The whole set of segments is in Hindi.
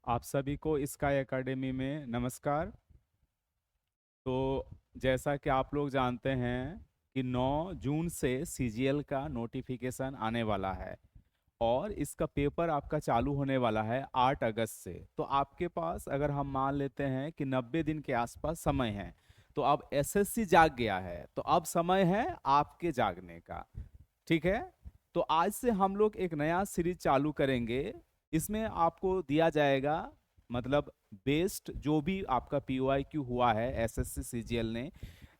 आप सभी को स्काई एकेडमी में नमस्कार। तो जैसा कि आप लोग जानते हैं कि 9 जून से सीजीएल का नोटिफिकेशन आने वाला है और इसका पेपर आपका चालू होने वाला है 8 अगस्त से। तो आपके पास अगर हम मान लेते हैं कि 90 दिन के आसपास समय है, तो अब एसएससी जाग गया है, तो अब समय है आपके जागने का। ठीक है। तो आज से हम लोग एक नया सीरीज चालू करेंगे। इसमें आपको दिया जाएगा, मतलब बेस्ड जो भी आपका पीओआईक्यू हुआ है एसएससी सीजीएल ने,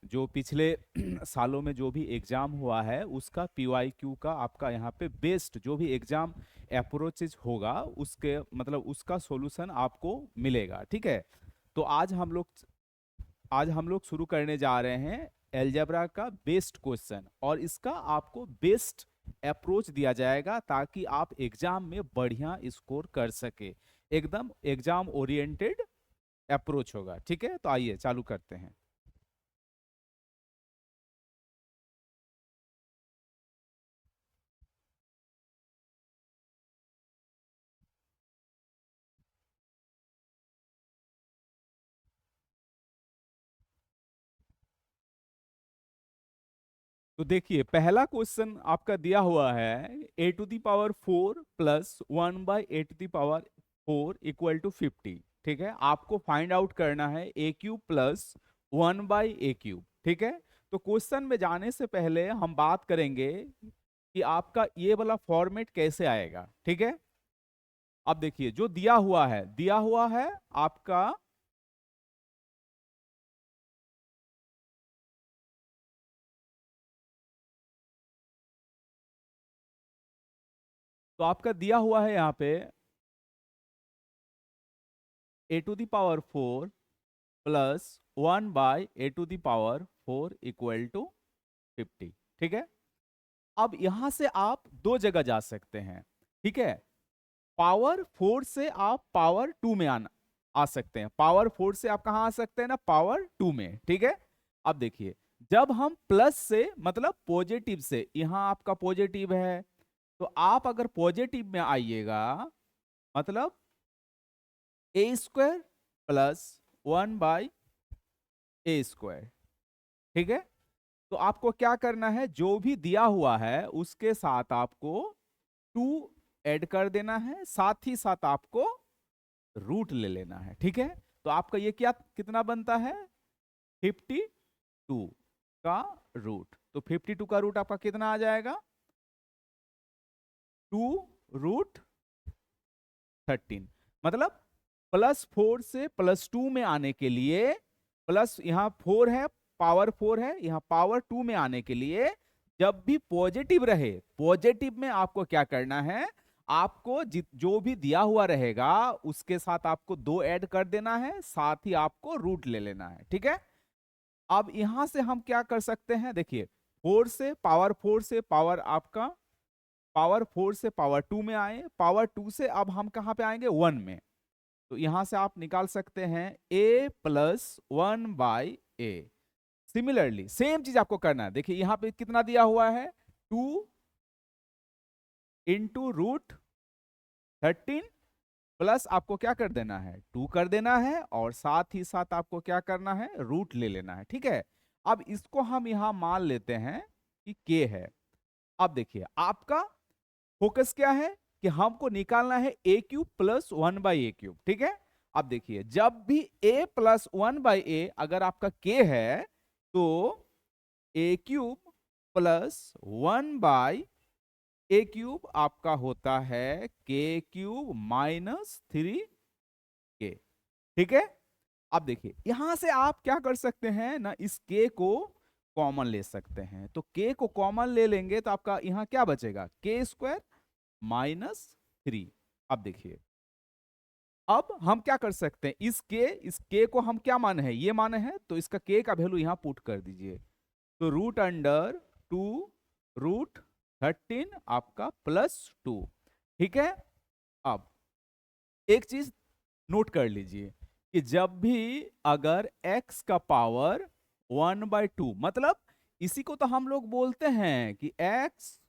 जो पिछले सालों में जो भी एग्जाम हुआ है उसका पीओआईक्यू का आपका यहाँ पे बेस्ड जो भी एग्जाम अप्रोचेज होगा उसके मतलब उसका सॉल्यूशन आपको मिलेगा। ठीक है। तो आज हम लोग शुरू करने जा रहे हैं एलजेब्रा का बेस्ट क्वेश्चन, और इसका आपको बेस्ट अप्रोच दिया जाएगा ताकि आप एग्जाम में बढ़िया स्कोर कर सके। एकदम एग्जाम ओरिएंटेड अप्रोच होगा। ठीक है, तो आइए चालू करते हैं। तो देखिए, पहला क्वेश्चन आपका दिया हुआ है a⁴ plus 1/a⁴ equal to 50। ठीक है, आपको फाइंड आउट करना है a³ प्लस 1/a³। ठीक है। तो क्वेश्चन में जाने से पहले हम बात करेंगे कि आपका ये वाला फॉर्मेट कैसे आएगा। ठीक है। अब देखिए, जो दिया हुआ है आपका, तो आपका दिया हुआ है यहाँ पे a⁴ plus 1/a⁴ equal to 50। ठीक है। अब यहां से आप दो जगह जा सकते हैं। ठीक है। पावर 4 से आप पावर 2 में आ सकते हैं। पावर 4 से आप कहां आ सकते हैं ना, पावर 2 में। ठीक है। अब देखिए, जब हम प्लस से मतलब पॉजिटिव से, यहां आपका पॉजिटिव है, तो आप अगर पॉजिटिव में आइएगा, मतलब a² प्लस 1/a²। ठीक है। तो आपको क्या करना है, जो भी दिया हुआ है उसके साथ आपको 2 ऐड कर देना है, साथ ही साथ आपको रूट ले लेना है। ठीक है। तो आपका ये क्या कितना बनता है, 52 का रूट। तो 52 का रूट आपका कितना आ जाएगा, 2√13। मतलब +4 से +2 में आने के लिए, प्लस यहाँ 4 है, पावर 4 है, यहाँ पावर 2 में आने के लिए जब भी पॉजिटिव रहे, पॉजिटिव में आपको क्या करना है, आपको जो भी दिया हुआ रहेगा उसके साथ आपको 2 ऐड कर देना है, साथ ही आपको रूट ले लेना है। ठीक है। अब यहां से हम क्या कर सकते हैं, देखिए, 4 से पावर आपका पावर 4 से पावर 2 में आए, पावर 2 से अब हम कहां पे आएंगे, 1 में। तो यहां से आप निकाल सकते हैं a plus 1/a। Similarly same चीज आपको करना है। देखिए, यहां पे कितना दिया हुआ है, 2 इंटू √13, प्लस आपको क्या कर देना है, 2 कर देना है, और साथ ही साथ आपको क्या करना है, रूट ले लेना है। ठीक है। अब इसको हम यहां मान लेते हैं कि k है। अब देखिए, आपका फोकस क्या है कि हमको निकालना है a³ प्लस 1/a³। ठीक है। अब देखिए, जब भी a प्लस 1/a अगर आपका k है, तो a³ प्लस 1/a³ आपका होता है k³ माइनस 3k। ठीक है। अब देखिए, यहां से आप क्या कर सकते हैं ना, इस k को कॉमन ले सकते हैं। तो k को कॉमन ले लेंगे तो आपका यहां क्या बचेगा, k² माइनस 3। अब देखिए, अब हम क्या कर सकते हैं, इस के को हम क्या माने हैं, ये माने हैं, तो इसका के का वैल्यू यहां पुट कर दीजिए। तो √2√13 आपका +2। ठीक है। अब एक चीज नोट कर लीजिए कि जब भी अगर x का पावर 1/2, मतलब इसी को तो हम लोग बोलते हैं कि x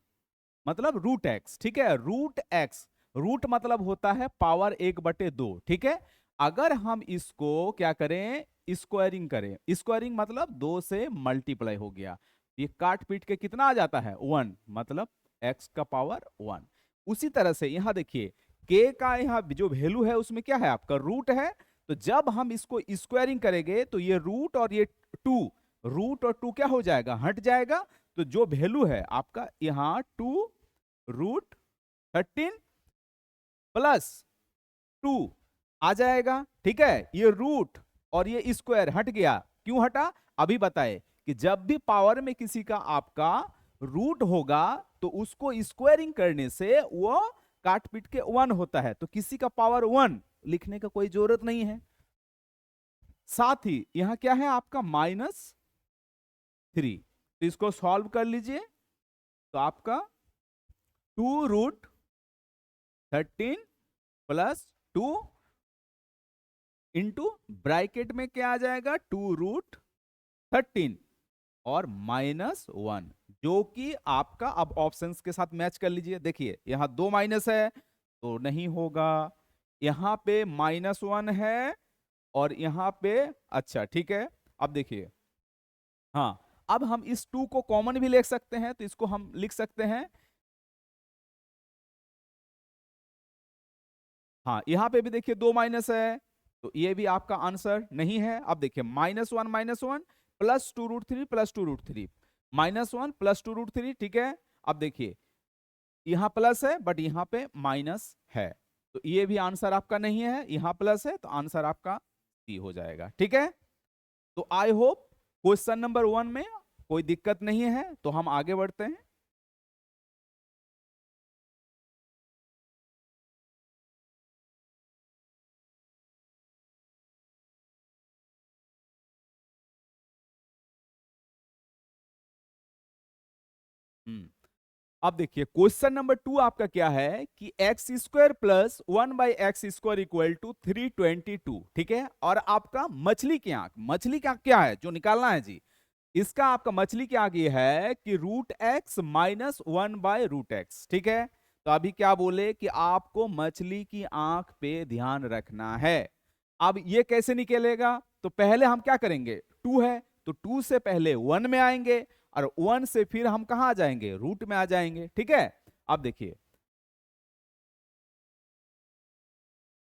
मतलब √x। ठीक है, √x रूट मतलब होता है पावर 1/2, ठीक है। अगर हम इसको क्या करें, स्क्वायरिंग करें, स्क्वायरिंग मतलब 2 से मल्टीप्लाई हो गया, ये काट पीट के कितना आ जाता है 1, मतलब x का पावर 1। उसी तरह से यहां देखिए k का यहाँ जो वैल्यू है उसमें क्या है, आपका रूट है। तो जब हम इसको स्क्वायरिंग करेंगे तो ये रूट और ये 2, रूट और 2 क्या हो जाएगा, हट जाएगा। तो जो वैल्यू है आपका यहाँ 2√13 प्लस 2 आ जाएगा, ठीक है। ये रूट और ये स्क्वायर हट गया, क्यों हटा अभी बताए कि जब भी पावर में किसी का आपका रूट होगा तो उसको स्क्वायरिंग करने से वो काट पीट के 1 होता है, तो किसी का पावर 1 लिखने का कोई जरूरत नहीं है। साथ ही यहां क्या है आपका -3, तो इसको सॉल्व कर लीजिए, तो आपका 2√13 प्लस 2 इंटू ब्रैकेट में क्या आ जाएगा 2√13 और -1, जो कि आपका अब ऑप्शंस के साथ मैच कर लीजिए। देखिए यहां 2 माइनस है तो नहीं होगा, यहां पे -1 है और यहां पे, अच्छा ठीक है। अब देखिए, हाँ अब हम इस 2 को कॉमन भी ले सकते हैं, तो इसको हम लिख सकते हैं, हाँ यहां पे भी देखिए 2 माइनस है, तो ये भी आपका आंसर नहीं है। अब देखिए -1 प्लस 2√3 प्लस 2√3 -1 प्लस 2√3, ठीक है। अब देखिए यहां प्लस है बट यहां पे माइनस है, तो ये भी आंसर आपका नहीं है, यहां प्लस है तो आंसर आपका सी हो जाएगा, ठीक है। तो आई होप क्वेश्चन नंबर 1 में कोई दिक्कत नहीं है, तो हम आगे बढ़ते हैं। हम्म अब देखिए क्वेश्चन नंबर 2 आपका क्या है कि x² plus 1/x² equal to 322, ठीक है। और आपका मछली की आंख, मछली का क्या है जो निकालना है जी, इसका आपका मछली की आंख ये है कि √x माइनस 1/√x, ठीक है। तो अभी क्या बोले कि आपको मछली की आंख पे ध्यान रखना है। अब ये कैसे निकलेगा, तो पहले हम क्या करेंगे, 2 है तो 2 से पहले 1 में आएंगे और 1 से फिर हम कहां आ जाएंगे, रूट में आ जाएंगे, ठीक है। अब देखिए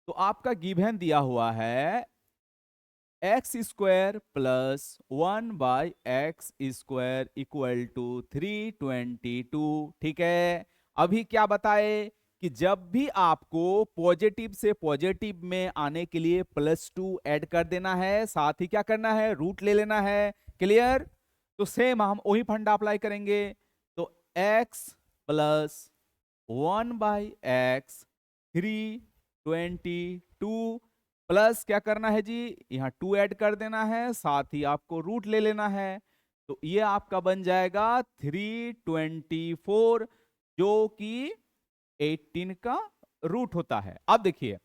तो आपका गिवन दिया हुआ है x² plus 1/x² equal to 322, ठीक है। अभी क्या बताए कि जब भी आपको पॉजिटिव से पॉजिटिव में आने के लिए +2 ऐड कर देना है, साथ ही क्या करना है, रूट ले लेना है, क्लियर। तो सेम हम वही फंडा अप्लाई करेंगे, तो x प्लस 1/x 322 प्लस क्या करना है जी, यहाँ 2 ऐड कर देना है, साथ ही आपको रूट ले लेना है, तो ये आपका बन जाएगा 324, जो कि 18 का रूट होता है। अब देखिए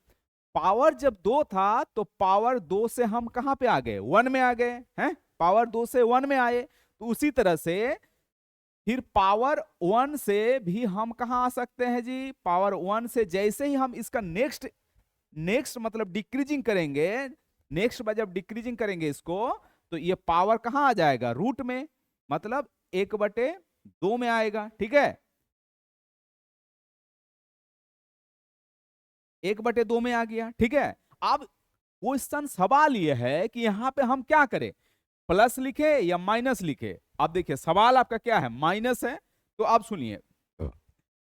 पावर जब 2 था तो पावर 2 से हम कहां पे आ गए, 1 में आ गए हैं, पावर 2 से 1 में आए। तो उसी तरह से फिर पावर 1 से भी हम कहां आ सकते हैं जी, पावर 1 से जैसे ही हम इसका नेक्स्ट नेक्स्ट मतलब डिक्रीजिंग करेंगे, नेक्स्ट बार जब डिक्रीजिंग करेंगे इसको, तो ये पावर कहां आ जाएगा, रूट में, मतलब 1/2 में आएगा, ठीक है। 1/2 में आ गया, ठीक है। अब क्वेश्चन सवाल यह है कि यहां पे हम क्या करें, प्लस लिखे या माइनस लिखे। अब देखिए सवाल आपका क्या है, माइनस है, तो आप सुनिए,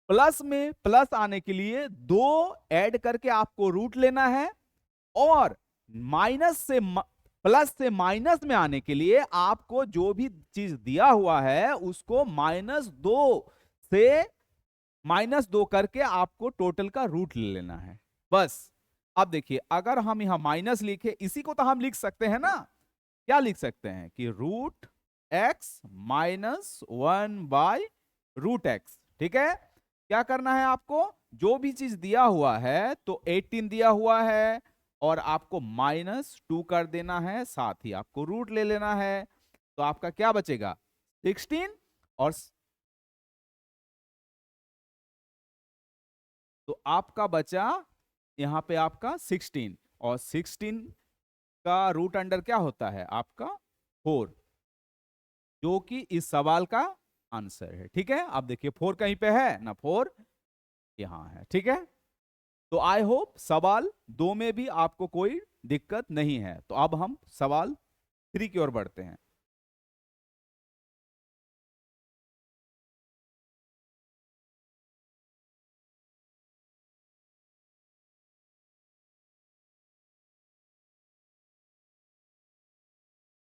प्लस में प्लस आने के लिए 2 ऐड करके आपको रूट लेना है, और माइनस से प्लस से माइनस में आने के लिए आपको जो भी चीज दिया हुआ है उसको -2 करके आपको टोटल का रूट ले लेना है, बस। अब देखिए अगर हम यहां माइनस लिखे, इसी को तो हम लिख सकते हैं ना, क्या लिख सकते हैं कि √x माइनस 1/√x, ठीक है। क्या करना है आपको, जो भी चीज दिया हुआ है तो 18 दिया हुआ है और आपको -2 कर देना है, साथ ही आपको रूट ले लेना है, तो आपका क्या बचेगा 16, और तो आपका बचा यहाँ पे आपका 16, और 16 का रूट अंडर क्या होता है आपका 4, जो कि इस सवाल का आंसर है। ठीक है, अब देखिए 4 कहीं पे है ना, 4 यहाँ है। ठीक है, तो आई होप सवाल 2 में भी आपको कोई दिक्कत नहीं है। तो अब हम सवाल 3 की ओर बढ़ते हैं।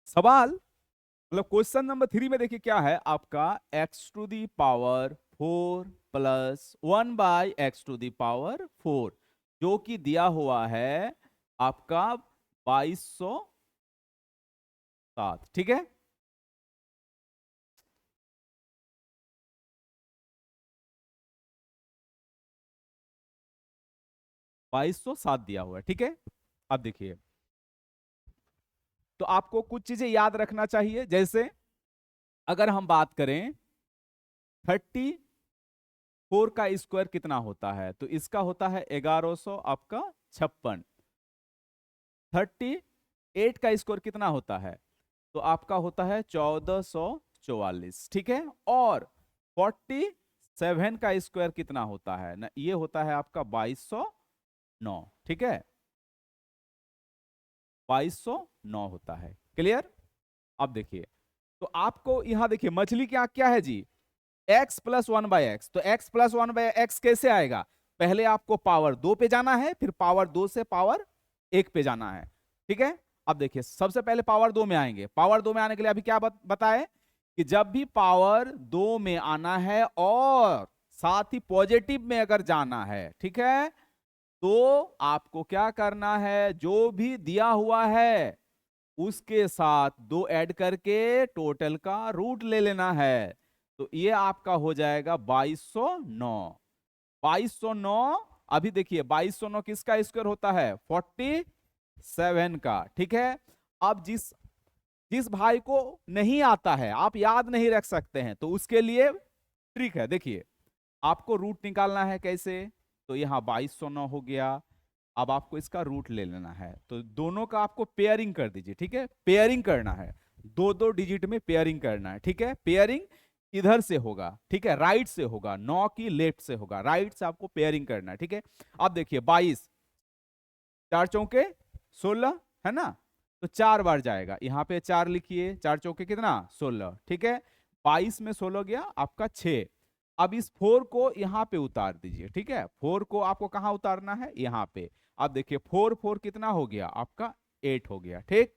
सवाल मतलब क्वेश्चन नंबर 3 में देखिए क्या है आपका, x to the power 4 plus 1 by x to the power 4, जो कि दिया हुआ है आपका 2207। ठीक है, 2207 दिया हुआ है। ठीक है, अब देखिए, तो आपको कुछ चीजें याद रखना चाहिए। जैसे अगर हम बात करें 34 का स्क्वायर कितना होता है, तो इसका होता है 1100 आपका 56। 38 का स्क्वायर कितना होता है, तो आपका होता है 1444। ठीक है, और 47 का स्क्वायर कितना होता है ना, ये होता है आपका 2209। ठीक है, 2209 होता है। क्लियर, अब देखिए, तो आपको यहां देखिए मछली की आंख क्या है जी, x प्लस 1/x। तो x प्लस 1/x कैसे आएगा, पहले आपको पावर 2 पे जाना है, फिर पावर 2 से पावर 1 पे जाना है। ठीक है, अब देखिए सबसे पहले पावर 2 में आएंगे। पावर 2 में आने के लिए अभी क्या बताए कि जब भी पावर 2 में आना है और साथ ही पॉजिटिव में अगर जाना है, ठीक है, तो आपको क्या करना है, जो भी दिया हुआ है उसके साथ 2 ऐड करके टोटल का रूट ले लेना है। तो ये आपका हो जाएगा 2209। 2209, अभी देखिए 2209 किसका स्क्वायर होता है, 47 का। ठीक है, अब जिस जिस भाई को नहीं आता है, आप याद नहीं रख सकते हैं, तो उसके लिए ट्रिक है। देखिए आपको रूट निकालना है कैसे, तो यहां 2209 हो गया, अब आपको इसका रूट ले लेना है, तो दोनों का आपको पेयरिंग कर दीजिए। ठीक है, पेयरिंग करना है, दो दो डिजिट में पेयरिंग करना है। ठीक है, पेयरिंग इधर से होगा, ठीक है, राइट से होगा, 9 की लेफ्ट से होगा, राइट से आपको पेयरिंग करना है। ठीक है, अब देखिए 22, 4 चौके 16 है ना, तो 4 बार जाएगा, यहां पे 4 लिखिए, 4 चौके कितना 16। ठीक है, 22 में 16 गया आपका 6। अब इस 4 को यहां पे उतार दीजिए। ठीक है, 4 को आपको कहां उतारना है, यहां पे। अब देखिए 4 4 कितना हो गया आपका 8 हो गया। ठीक,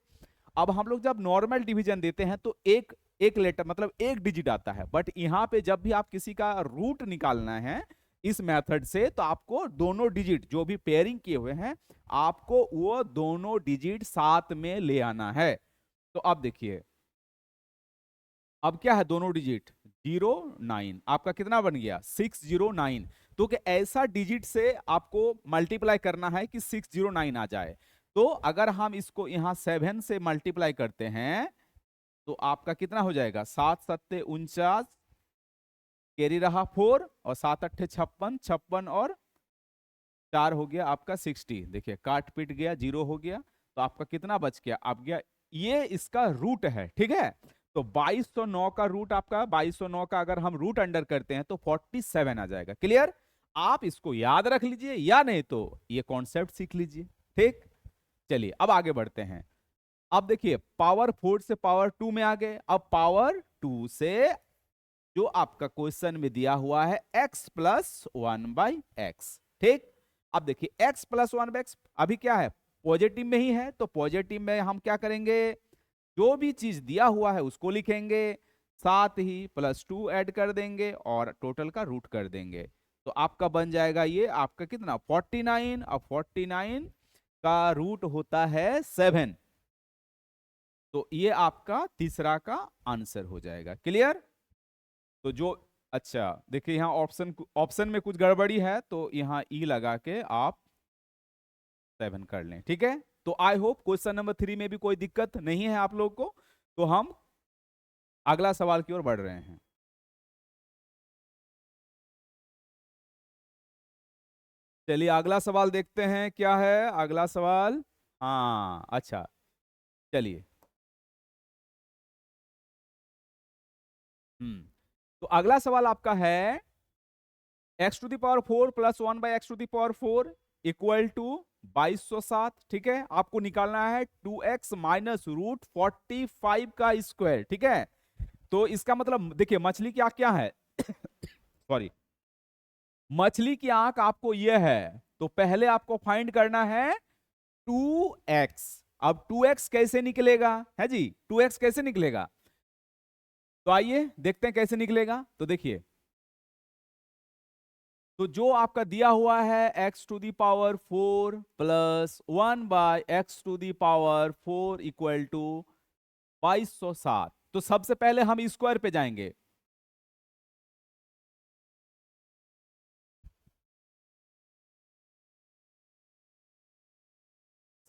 अब हम लोग जब नॉर्मल डिवीजन देते हैं तो एक एक लेटर मतलब एक डिजिट आता है, बट यहां पे जब भी आप किसी का रूट निकालना है इस मेथड से, तो आपको दोनों डिजिट जो भी पेयरिंग किए हुए हैं, आपको वो दोनों डिजिट साथ में ले आना है। तो अब देखिए, अब क्या है दोनों डिजिट 09, आपका कितना बन गया 609। तो कि ऐसा डिजिट से आपको मल्टीप्लाई करना है कि 609 आ जाए। तो अगर हम इसको यहां 7 से मल्टीप्लाई करते हैं, तो आपका कितना हो जाएगा, 7 सत्ते 49, कैरी रहा 4, और 7 अट्ठे 56, 56 और 4 हो गया आपका 60। देखिए काट पीट गया, 0 हो गया, तो आपका कितना बच गया, आप गया, ये इसका रूट है। ठीक है, तो 2209 का रूट आपका, 2209 का अगर हम रूट अंडर करते हैं तो 47 आ जाएगा। क्लियर, आप इसको याद रख लीजिए, या नहीं तो ये कॉन्सेप्ट सीख लीजिए। ठीक, चलिए अब आगे बढ़ते हैं। अब देखिए पावर 4 से पावर 2 में आ गए, अब पावर 2 से जो आपका क्वेश्चन में दिया हुआ है x प्लस 1/x। ठीक, अब देखिए x प्लस 1/x अभी क्या है, पॉजिटिव में ही है, तो पॉजिटिव में हम क्या करेंगे, जो भी चीज दिया हुआ है उसको लिखेंगे, साथ ही +2 ऐड कर देंगे और टोटल का रूट कर देंगे। तो आपका बन जाएगा ये आपका कितना 49, और 49 का रूट होता है 7। तो ये आपका तीसरा का आंसर हो जाएगा। क्लियर, तो जो, अच्छा देखिए यहाँ ऑप्शन ऑप्शन में कुछ गड़बड़ी है, तो यहाँ ई लगा के आप 7 कर लें। ठीक है, तो आई होप क्वेश्चन नंबर 3 में भी कोई दिक्कत नहीं है आप लोग को। तो हम अगला सवाल की ओर बढ़ रहे हैं। चलिए अगला सवाल देखते हैं क्या है अगला सवाल। हाँ अच्छा, चलिए। तो अगला सवाल आपका है x⁴ plus 1/x⁴ equal to 2207। ठीक है, आपको निकालना है 2x माइनस रूट 45 का स्क्वायर। ठीक है, तो इसका मतलब देखिए मछली की आंख क्या है सॉरी, मछली की आंख आपको यह है, तो पहले आपको फाइंड करना है 2x। अब 2x कैसे निकलेगा है जी, 2x कैसे निकलेगा, तो आइए देखते हैं कैसे निकलेगा। तो देखिए, तो जो आपका दिया हुआ है x⁴ plus 1/x⁴ equal to 2207, तो सबसे पहले हम स्क्वायर पे जाएंगे।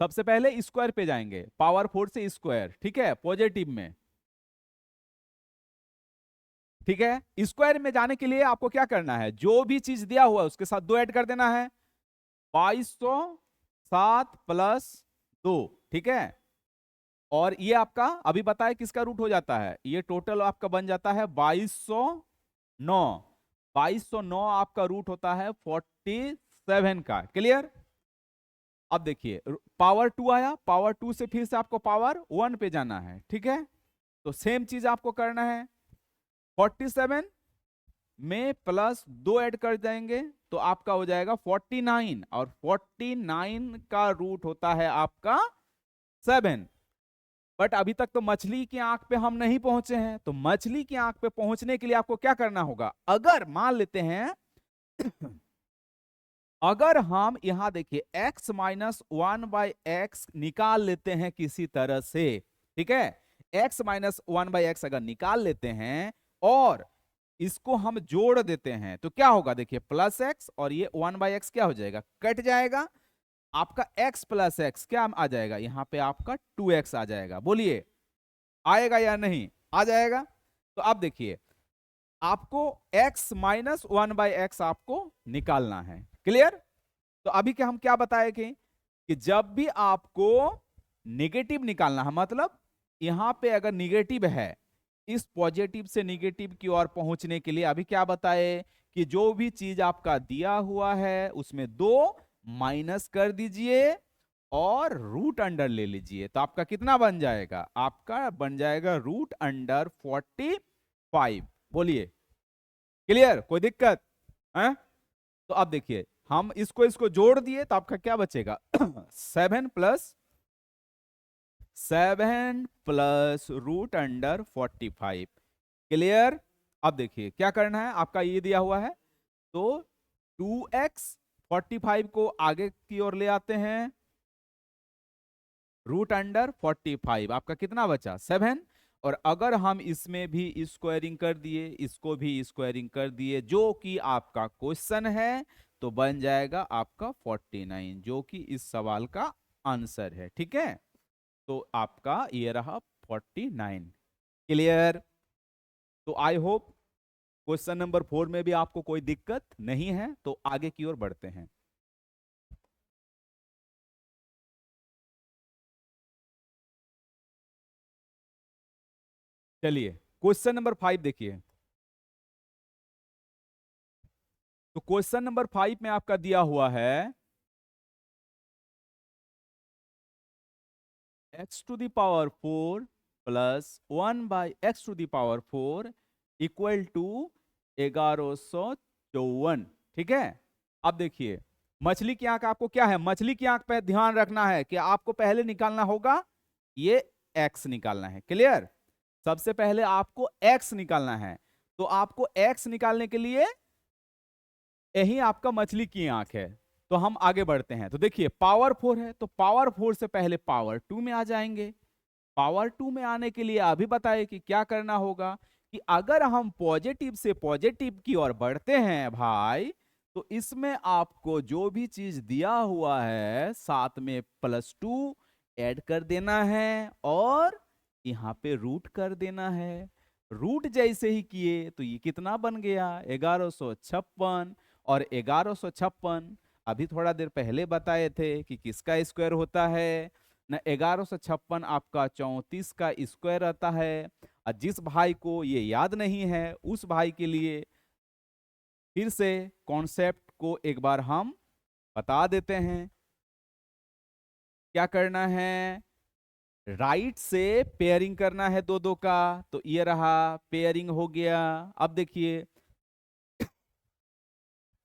सबसे पहले स्क्वायर पे जाएंगे, पावर 4 से स्क्वायर। ठीक है, पॉजिटिव में। ठीक है, स्क्वायर में जाने के लिए आपको क्या करना है, जो भी चीज दिया हुआ है उसके साथ 2 ऐड कर देना है, 2207 प्लस 2। ठीक है, और ये आपका अभी बताए किसका रूट हो जाता है, ये टोटल आपका बन जाता है 2209। 2209 आपका रूट होता है 47 का। क्लियर। अब देखिए पावर 2 आया, पावर 2 से फिर से आपको पावर 1 पे जाना है। ठीक है, तो सेम चीज आपको करना है, 47 में प्लस 2 ऐड कर देंगे तो आपका हो जाएगा 49, और 49 का रूट होता है आपका 7। बट अभी तक तो मछली की आंख पे हम नहीं पहुंचे हैं, तो मछली की आंख पे पहुंचने के लिए आपको क्या करना होगा, अगर मान लेते हैं अगर हम यहां देखिए x माइनस 1/x निकाल लेते हैं किसी तरह से। ठीक है, x माइनस 1/x अगर निकाल लेते हैं और इसको हम जोड़ देते हैं तो क्या होगा, देखिए प्लस x और ये 1/x क्या हो जाएगा, कट जाएगा। आपका x प्लस x क्या आ जाएगा, यहां पे आपका 2x आ जाएगा। बोलिए आएगा या नहीं, आ जाएगा। तो अब देखिए आपको x माइनस 1/x आपको निकालना है। क्लियर। तो अभी के हम क्या बताए कि जब भी आपको नेगेटिव निकालना है, मतलब यहां पे अगर निगेटिव है, इस पॉजिटिव से निगेटिव की ओर पहुंचने के लिए अभी क्या बताए कि जो भी चीज आपका दिया हुआ है उसमें 2 माइनस कर दीजिए और रूट अंडर ले लीजिए, तो आपका कितना बन जाएगा, आपका बन जाएगा रूट अंडर 45। बोलिए क्लियर, कोई दिक्कत है। तो अब देखिए हम इसको इसको जोड़ दिए तो आपका क्या बचेगा 7 प्लस रूट अंडर 45। क्लियर। अब देखिए क्या करना है, आपका ये दिया हुआ है तो 2x 45 को आगे की ओर ले आते हैं, रूट अंडर 45 आपका कितना बचा 7। और अगर हम इसमें भी स्क्वायरिंग कर दिए, इसको भी स्क्वायरिंग कर दिए जो कि आपका क्वेश्चन है, तो बन जाएगा आपका 49 जो कि इस सवाल का आंसर है। ठीक है, तो आपका ये रहा 49। क्लियर। तो आई होप क्वेश्चन नंबर 4 में भी आपको कोई दिक्कत नहीं है, तो आगे की ओर बढ़ते हैं। चलिए क्वेश्चन नंबर 5 देखिए। तो क्वेश्चन नंबर 5 में आपका दिया हुआ है x⁴ plus 1/x⁴ equal to 1154। ठीक है, अब देखिए मछली की आंख आपको क्या है, मछली की आंख पे ध्यान रखना है कि आपको पहले निकालना होगा ये x निकालना है। क्लियर। सबसे पहले आपको x निकालना है, तो आपको x निकालने के लिए यही आपका मछली की आंख है। तो हम आगे बढ़ते हैं, तो देखिए पावर 4 है तो पावर 4 से पहले पावर 2 में आ जाएंगे। पावर 2 में आने के लिए अभी बताए कि क्या करना होगा, कि अगर हम पॉजिटिव से पॉजिटिव की ओर बढ़ते हैं भाई, तो इसमें आपको जो भी चीज दिया हुआ है साथ में +2 ऐड कर देना है और यहाँ पे रूट कर देना है। रूट जैसे ही किए तो ये कितना बन गया 1156, और 1156 अभी थोड़ा देर पहले बताए थे कि किसका स्क्वायर होता है ना, 1156 आपका 34 का स्क्वायर आता है। और जिस भाई को ये याद नहीं है उस भाई के लिए फिर से कॉन्सेप्ट को एक बार हम बता देते हैं। क्या करना है, राइट से पेयरिंग करना है दो दो का, तो ये रहा पेयरिंग हो गया। अब देखिए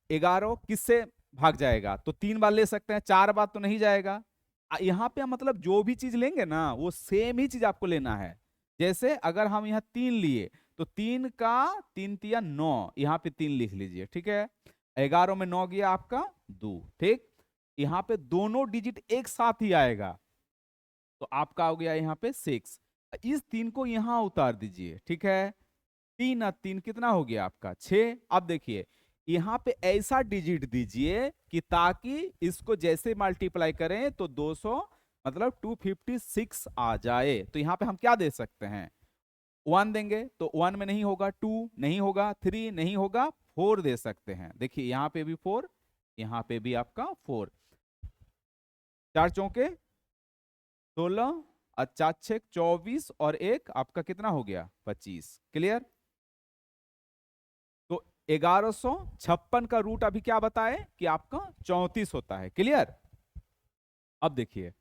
11 किससे भाग जाएगा, तो 3 बार ले सकते हैं, 4 बार तो नहीं जाएगा। यहाँ पे मतलब जो भी चीज लेंगे ना वो सेम ही चीज आपको लेना है। जैसे अगर हम यहाँ 3 लिए तो 3 का 3 तिया 9, यहाँ पे 3 लिख लीजिए, ठीक है। 11 में 9 गया आपका 2, ठीक। यहाँ पे दोनों डिजिट एक साथ ही आएगा, तो आपका हो गया यहाँ पे 6। इस 3 को यहाँ उतार दीजिए, ठीक है। 3 और 3 कितना हो गया आपका 6। अब देखिए यहाँ पे ऐसा डिजिट दीजिए कि ताकि इसको जैसे मल्टीप्लाई करें तो 200 मतलब 256 आ जाए। तो यहाँ पे हम क्या दे सकते हैं, 1 देंगे, तो 1 में नहीं होगा, 2 नहीं होगा, 3 नहीं होगा, 4 दे सकते हैं। देखिए यहाँ पे भी 4, यहाँ पे भी आपका 4। 4 चौके 16 और 4 छः 24 और एक आपका कितना हो गया 25। क्लियर। तो 1156 का रूट अभी क्या बताए कि आपका 34 होता है। क्लियर। अब देखिए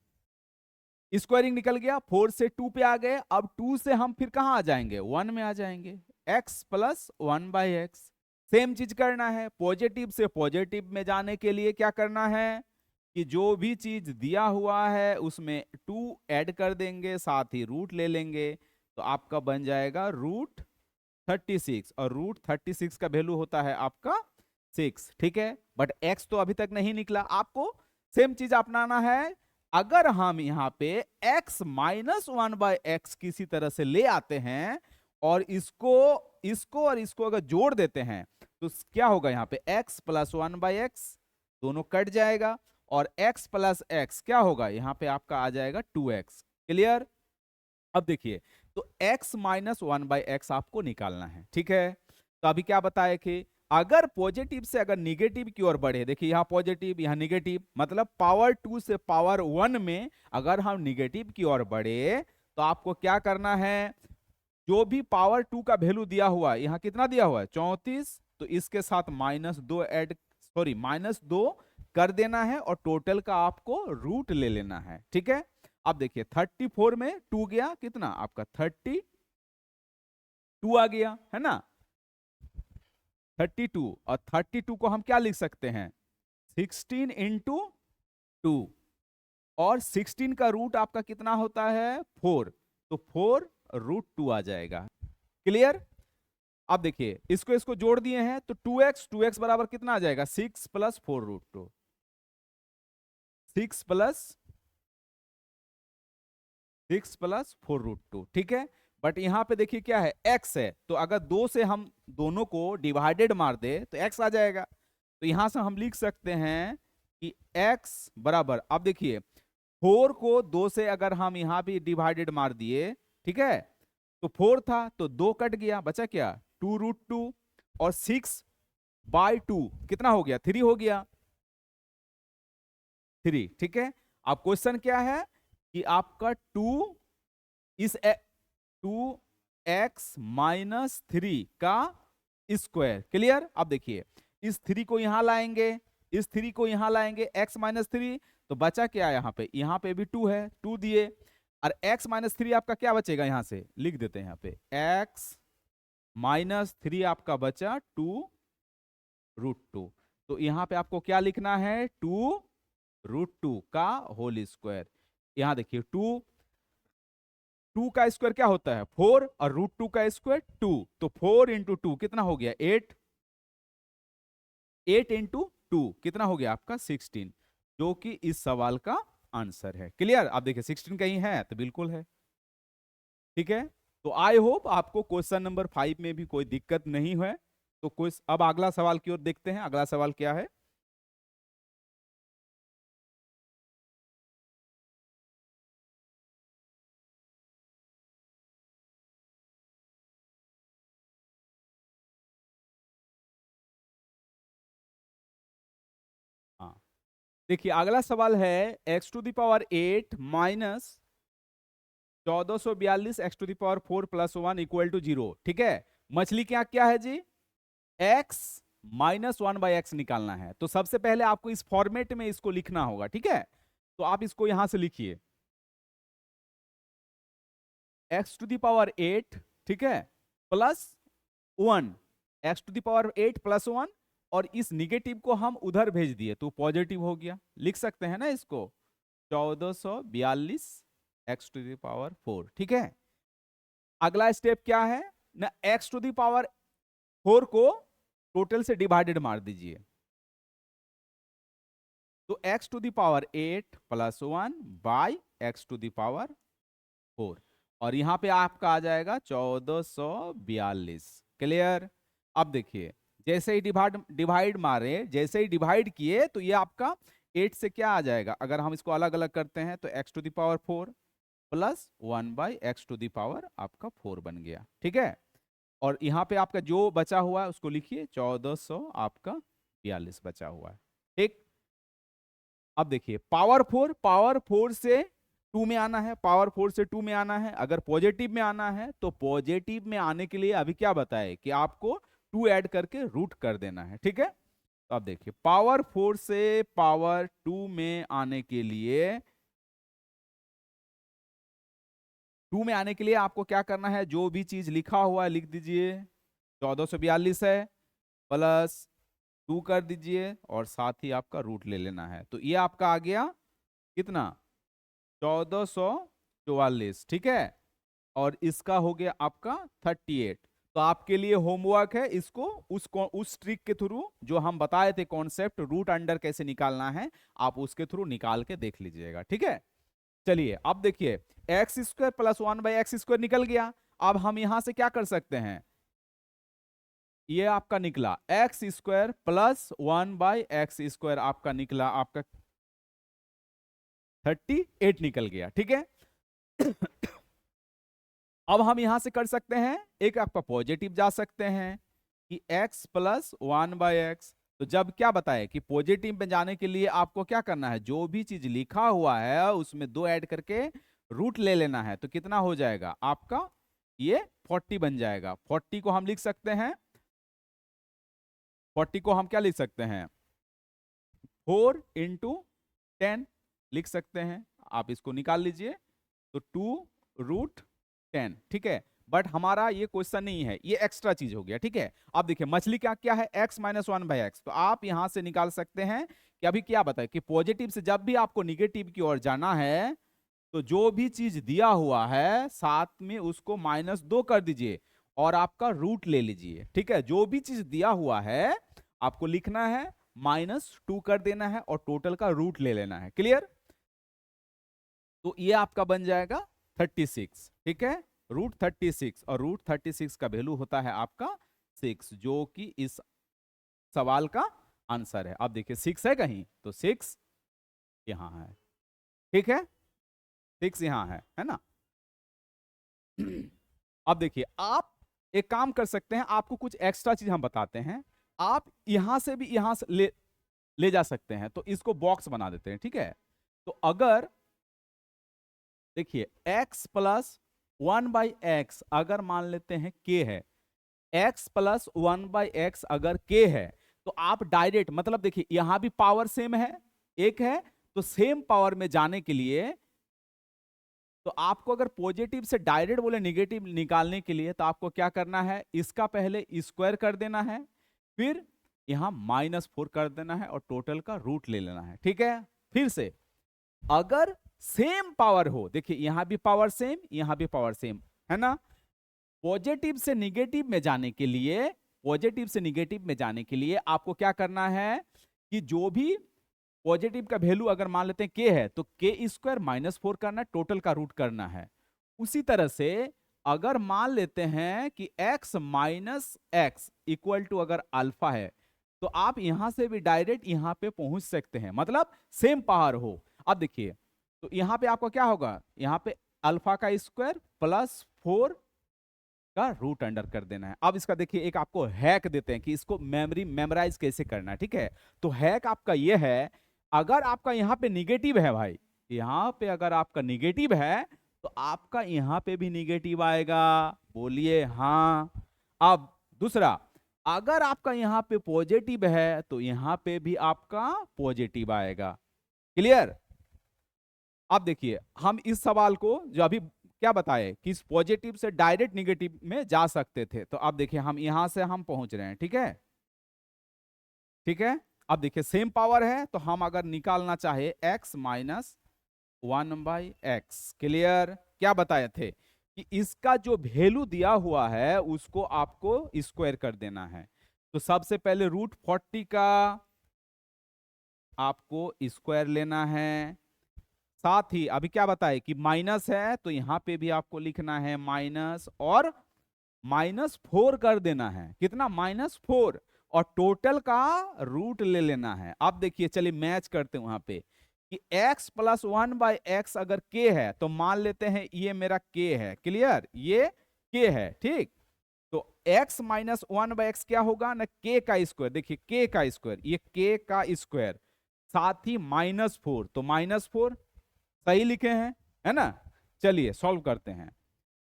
स्क्वायरिंग निकल गया, 4 से 2 पे आ गए। अब 2 से हम फिर कहां आ जाएंगे, 1 में आ जाएंगे, x प्लस 1/x। सेम चीज करना है, पॉजिटिव से पॉजिटिव में जाने के लिए क्या करना है कि जो भी चीज दिया हुआ है उसमें 2 ऐड कर देंगे, साथ ही रूट ले लेंगे, तो आपका बन जाएगा रूट 36। और रूट 36 का वैल्यू होता है आपका 6, ठीक है। बट x तो अभी तक नहीं निकला, आपको सेम चीज अपनाना है। अगर हम यहाँ पे x माइनस 1/x किसी तरह से ले आते हैं और इसको इसको और इसको अगर जोड़ देते हैं तो क्या होगा, यहाँ पे x प्लस 1/x दोनों कट जाएगा, और x प्लस x क्या होगा, यहाँ पे आपका आ जाएगा 2x। क्लियर। अब देखिए तो x माइनस 1/x आपको निकालना है, ठीक है। तो अभी क्या बताए कि अगर पॉजिटिव से अगर निगेटिव की ओर बढ़े, देखिए यहाँ पॉजिटिव यहाँ निगेटिव, मतलब पावर 2 से पावर 1 में अगर हम निगेटिव की ओर बढ़े तो आपको क्या करना है, जो भी पावर 2 का वैल्यू दिया हुआ है, यहाँ कितना दिया हुआ है 34, तो इसके साथ -2 ऐड सॉरी -2 कर देना है और टोटल का आपको रूट ले लेना है, ठीक है। अब देखिए 34 में 2 गया, कितना आपका 32 आ गया है ना, 32। और 32 को हम क्या लिख सकते हैं 16 इंटू 2, और 16 का रूट आपका कितना होता है 4, तो 4√2 आ जाएगा। क्लियर। अब देखिए इसको इसको जोड़ दिए हैं तो 2x बराबर कितना आ जाएगा 6 प्लस 4√2, 6 प्लस 4√2, ठीक है। बट यहां पे देखिए क्या है x है, तो अगर 2 से हम दोनों को डिवाइडेड मार दे तो x आ जाएगा। तो यहां से हम लिख सकते हैं कि x बराबर, अब देखिए 4 को 2 से अगर हम यहां भी डिवाइडेड मार दिए, ठीक है, तो 4 था तो 2 कट गया, बचा क्या 2√2, और 6/2 कितना हो गया 3 हो गया, 3, ठीक है। अब क्वेश्चन क्या है कि आपका 2x-3 का स्क्वायर। क्लियर। अब देखिए इस 3 को यहां लाएंगे, इस 3 को यहां लाएंगे, x-3, तो बचा क्या यहाँ पे भी 2 है, 2 दिए, और x-3 आपका क्या बचेगा, यहां से लिख देते हैं, यहाँ पे x-3 आपका बचा 2√2। तो यहां पे आपको क्या लिखना है 2√2 का होल स्क्वायर। यहां देखिए 2 का स्क्वायर क्या होता है 4, और √2 का स्क्वायर 2, तो 4 इंटू 2 कितना हो गया 8, 8 इंटू 2 कितना हो गया आपका 16, जो कि इस सवाल का आंसर है। क्लियर। आप देखिए 16 कहीं है तो बिल्कुल है, ठीक है। तो आई होप आपको क्वेश्चन नंबर 5 में भी कोई दिक्कत नहीं है। तो अब अगला सवाल की ओर देखते हैं, अगला सवाल क्या है। हाँ देखिए अगला सवाल है x to the power 8 minus 1442 x to the power 4 plus 1 equal to 0। ठीक है, मछली क्या क्या है जी, x माइनस 1/x निकालना है। तो सबसे पहले आपको इस फॉर्मेट में इसको लिखना होगा। ठीक है, तो आप इसको यहां से लिखिए x टू द पावर 8, ठीक है, plus 1, x to the power 8 plus 1, और इस निगेटिव को हम उधर भेज दिए तो पॉजिटिव हो गया। लिख सकते हैं ना इसको 1442 x टू द पावर 4। ठीक है, अगला स्टेप क्या है ना, x टू द पावर 4 को टोटल से डिवाइडेड मार दीजिए, तो x to the power 8 plus 1 by x to the power 4, और यहां पे आपका आ जाएगा 1442। क्लियर। अब देखिए जैसे ही डिवाइड मारे, जैसे ही डिवाइड किए तो ये आपका 8 से क्या आ जाएगा, अगर हम इसको अलग अलग करते हैं तो x to the power 4 plus 1 by x to the power आपका 4 बन गया। ठीक है, और यहाँ पे आपका जो बचा हुआ है उसको लिखिए 1400 आपका 42 बचा हुआ है। ठीक, अब देखिए पावर 4 से 2 में आना है, पावर 4 से 2 में आना है। अगर पॉजिटिव में आना है तो पॉजिटिव में आने के लिए अभी क्या बताए कि आपको 2 ऐड करके रूट कर देना है। ठीक है, तो अब देखिए पावर 4 से पावर 2 में आने के लिए, 2 में आने के लिए आपको क्या करना है, जो भी चीज लिखा हुआ है लिख दीजिए। 1442 है प्लस 2 कर दीजिए और साथ ही आपका रूट ले लेना है, तो ये आपका आ गया कितना 1444। ठीक है, और इसका हो गया आपका 38। तो आपके लिए होमवर्क है, इसको उस ट्रिक के थ्रू जो हम बताए थे कॉन्सेप्ट रूट अंडर कैसे निकालना है, आप उसके थ्रू निकाल के देख लीजिएगा। ठीक है, चलिए अब देखिए एक्स स्क्वायर प्लस 1/x² निकल गया। अब हम यहां से क्या कर सकते हैं, ये आपका निकला x² प्लस 1/x² आपका निकला, आपका 38 निकल गया। ठीक है अब हम यहां से कर सकते हैं, एक आपका पॉजिटिव जा सकते हैं कि x प्लस 1/x। तो जब क्या बताए कि पॉजिटिव में जाने के लिए आपको क्या करना है, जो भी चीज लिखा हुआ है उसमें 2 ऐड करके रूट ले लेना है, तो कितना हो जाएगा आपका, ये 40 बन जाएगा। 40 को हम लिख सकते हैं, 40 को हम क्या लिख सकते हैं 4 इंटू 10 लिख सकते हैं। आप इसको निकाल लीजिए, तो 2√10। ठीक है, बट हमारा ये क्वेश्चन नहीं है, ये एक्स्ट्रा चीज हो गया। ठीक है, अब देखिए मछली क्या क्या है, x माइनस 1/x। तो आप यहां से निकाल सकते हैं कि अभी क्या बताए कि पॉजिटिव से जब भी आपको निगेटिव की ओर जाना है तो जो भी चीज दिया हुआ है साथ में उसको -2 कर दीजिए और आपका रूट ले लीजिए। ठीक है, जो भी चीज दिया हुआ है आपको लिखना है, -2 कर देना है और टोटल का रूट ले लेना है। क्लियर, तो ये आपका बन जाएगा 36। ठीक है, √36, और √36 का वैल्यू होता है आपका 6, जो कि इस सवाल का आंसर है। अब देखिए 6 है कहीं, तो 6 यहां है। ठीक है, 6 यहां है ना अब देखिए आप एक काम कर सकते हैं, आपको कुछ एक्स्ट्रा चीज हम बताते हैं, आप यहां से भी यहां से ले जा सकते हैं। तो इसको बॉक्स बना देते हैं। ठीक है, तो अगर देखिए x प्लस 1/x अगर मान लेते हैं k है, x प्लस 1/x अगर k है, तो आप डायरेक्ट मतलब देखिए यहां भी पावर सेम है, एक है, तो सेम पावर में जाने के लिए तो आपको अगर पॉजिटिव से डायरेक्ट बोले निगेटिव निकालने के लिए तो आपको क्या करना है, इसका पहले स्क्वायर कर देना है, फिर यहां -4 कर देना है और टोटल का रूट ले लेना है। ठीक है, फिर से अगर सेम पावर हो, देखिए यहां भी पावर सेम, यहां भी पावर सेम है ना, पॉजिटिव से निगेटिव में जाने के लिए, पॉजिटिव से निगेटिव में जाने के लिए आपको क्या करना है कि जो भी पॉजिटिव का वैल्यू अगर मान लेते हैं k है तो k² -4 करना है, टोटल का रूट करना है। उसी तरह से अगर मान लेते हैं कि x minus x equal to अगर अल्फा है, तो आप यहां से भी डायरेक्ट यहां पे पहुंच सकते हैं, मतलब सेम पावर हो। अब देखिए तो यहां पे आपको क्या होगा, यहां पे अल्फा का स्क्वायर प्लस 4 का रूट अंडर कर देना है। अब इसका देखिए एक आपको हैक देते हैं कि इसको मेमोराइज कैसे करना है। ठीक है, तो हैक आपका ये है, अगर आपका यहाँ पे निगेटिव है भाई, यहाँ पे अगर आपका निगेटिव है तो आपका यहाँ पे भी निगेटिव आएगा, बोलिए हाँ। अब दूसरा, अगर आपका यहाँ पे पॉजिटिव है तो यहाँ पे भी आपका पॉजिटिव आएगा। क्लियर? अब देखिए, हम इस सवाल को जो अभी क्या बताए कि इस पॉजिटिव से डायरेक्ट निगेटिव में जा सकते थे, तो अब देखिए हम यहां से हम पहुंच रहे हैं। ठीक है, ठीक है। अब देखिए सेम पावर है तो हम अगर निकालना चाहे x माइनस 1/x, क्लियर? क्या बताए थे कि इसका जो वैल्यू दिया हुआ है उसको आपको स्क्वायर कर देना है। तो सबसे पहले √40 का आपको स्क्वायर लेना है। साथ ही अभी क्या बताए कि माइनस है तो यहां पे भी आपको लिखना है माइनस, और -4 कर देना है। कितना? -4, और टोटल का रूट ले लेना है। अब देखिए, चलिए मैच करते हैं वहां पे कि x + 1/x अगर k है तो मान लेते हैं ये मेरा k है। क्लियर? ये k है, ठीक। तो x - 1/x क्या होगा ना, k का स्क्वायर। देखिए k का स्क्वायर, ये k का स्क्वायर, साथ ही -4, तो -4 सही लिखे हैं, है ना। चलिए सॉल्व करते हैं।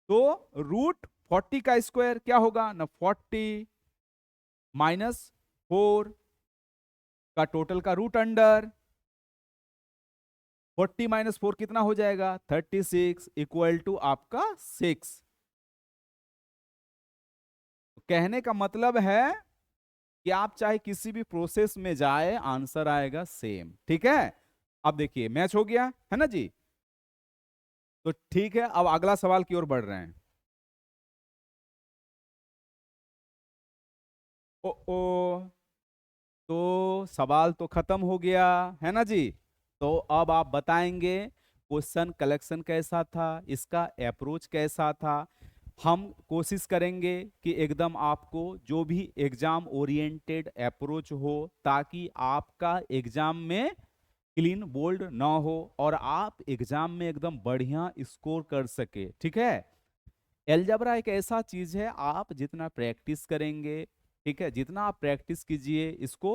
तो √40 का स्क्वायर क्या होगा ना, 40 -4 का टोटल का रूट अंडर 40 - 4 कितना हो जाएगा, 36 इक्वल टू आपका 6। कहने का मतलब है कि आप चाहे किसी भी प्रोसेस में जाए, आंसर आएगा सेम। ठीक है, अब देखिए मैच हो गया है ना जी। तो ठीक है, अब अगला सवाल की ओर बढ़ रहे हैं। ओ तो सवाल तो खत्म हो गया है ना जी। तो अब आप बताएंगे क्वेश्चन कलेक्शन कैसा था, इसका अप्रोच कैसा था। हम कोशिश करेंगे कि एकदम आपको जो भी एग्जाम ओरिएंटेड अप्रोच हो, ताकि आपका एग्जाम में क्लीन बोल्ड ना हो और आप एग्जाम में एकदम बढ़िया स्कोर कर सके। ठीक है, एलजेब्रा एक ऐसा चीज है, आप जितना प्रैक्टिस करेंगे, ठीक है, जितना आप प्रैक्टिस कीजिए इसको,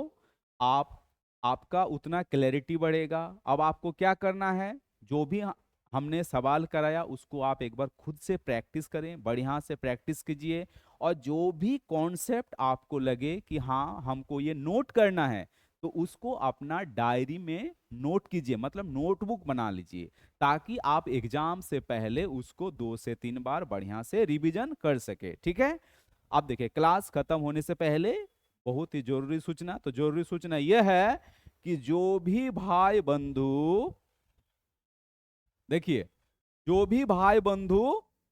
आप आपका उतना क्लैरिटी बढ़ेगा। अब आपको क्या करना है, जो भी हमने सवाल कराया उसको आप एक बार खुद से प्रैक्टिस करें, बढ़िया से प्रैक्टिस कीजिए, और जो भी कॉन्सेप्ट आपको लगे कि हाँ हमको ये नोट करना है, तो उसको अपना डायरी में नोट कीजिए, मतलब नोटबुक बना लीजिए, ताकि आप एग्जाम से पहले उसको 2 से 3 बार बढ़िया से रिवीजन कर सके। ठीक है, अब देखिए क्लास खत्म होने से पहले बहुत ही जरूरी सूचना, तो जरूरी सूचना यह है कि जो भी भाई बंधु, देखिए जो भी भाई बंधु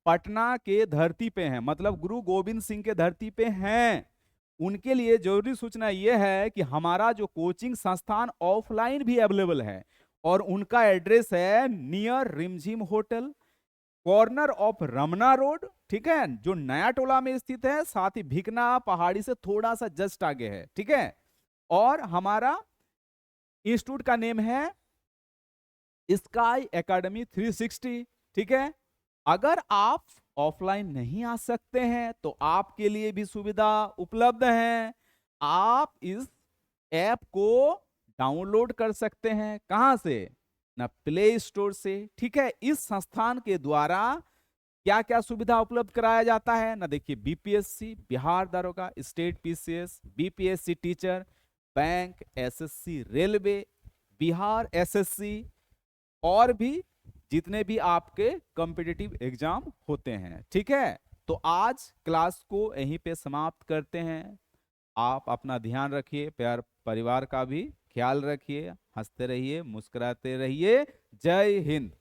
पटना के धरती पे हैं, मतलब गुरु गोविंद सिंह के धरती पे हैं, उनके लिए जरूरी सूचना यह है कि हमारा जो कोचिंग संस्थान ऑफलाइन भी अवेलेबल है, और उनका एड्रेस है near Rimjhim hotel, corner of Ramna road, ठीक है, जो नया टोला में स्थित है, साथ ही भिकना पहाड़ी से थोड़ा सा जस्ट आगे है। ठीक है, और हमारा इंस्टीट्यूट का नेम है स्काई एकेडमी 360। ठीक है, अगर आप ऑफलाइन नहीं आ सकते हैं तो आपके लिए भी सुविधा उपलब्ध है, आप इस ऐप को डाउनलोड कर सकते हैं। कहां से ना, प्ले स्टोर से। ठीक है, इस संस्थान के द्वारा क्या क्या सुविधा उपलब्ध कराया जाता है ना, देखिए बीपीएससी, बिहार दरोगा, state PCS, BPSC teacher, bank, SSC, railway, Bihar SSC, और भी जितने भी आपके कॉम्पिटिटिव एग्जाम होते हैं। ठीक है, तो आज क्लास को यहीं पे समाप्त करते हैं। आप अपना ध्यान रखिए, प्यार परिवार का भी ख्याल रखिए, हंसते रहिए, मुस्कुराते रहिए। जय हिंद।